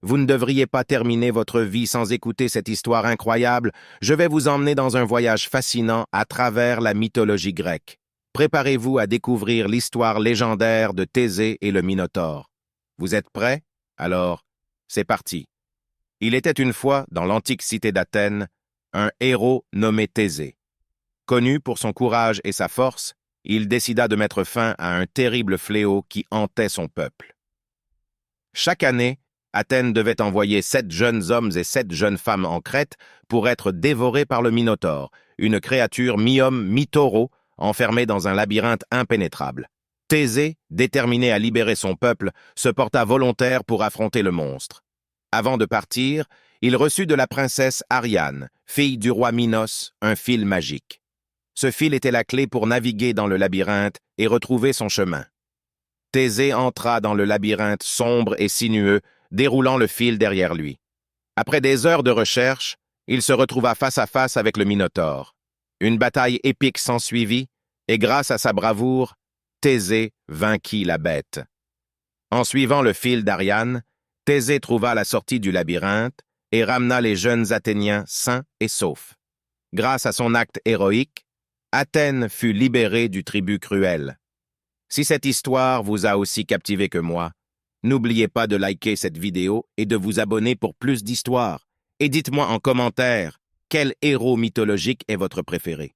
Vous ne devriez pas terminer votre vie sans écouter cette histoire incroyable. Je vais vous emmener dans un voyage fascinant à travers la mythologie grecque. Préparez-vous à découvrir l'histoire légendaire de Thésée et le Minotaure. Vous êtes prêts? Alors, c'est parti. Il était une fois, dans l'antique cité d'Athènes, un héros nommé Thésée. Connu pour son courage et sa force, il décida de mettre fin à un terrible fléau qui hantait son peuple. Chaque année, Athènes devait envoyer 7 jeunes hommes et 7 jeunes femmes en Crète pour être dévorés par le Minotaure, une créature mi-homme, mi-taureau, enfermée dans un labyrinthe impénétrable. Thésée, déterminé à libérer son peuple, se porta volontaire pour affronter le monstre. Avant de partir, il reçut de la princesse Ariane, fille du roi Minos, un fil magique. Ce fil était la clé pour naviguer dans le labyrinthe et retrouver son chemin. Thésée entra dans le labyrinthe sombre et sinueux, déroulant le fil derrière lui. Après des heures de recherche, il se retrouva face à face avec le Minotaure. Une bataille épique s'ensuivit, et grâce à sa bravoure, Thésée vainquit la bête. En suivant le fil d'Ariane, Thésée trouva la sortie du labyrinthe et ramena les jeunes Athéniens sains et saufs. Grâce à son acte héroïque, Athènes fut libérée du tribut cruel. Si cette histoire vous a aussi captivé que moi, n'oubliez pas de liker cette vidéo et de vous abonner pour plus d'histoires. Et dites-moi en commentaire, quel héros mythologique est votre préféré?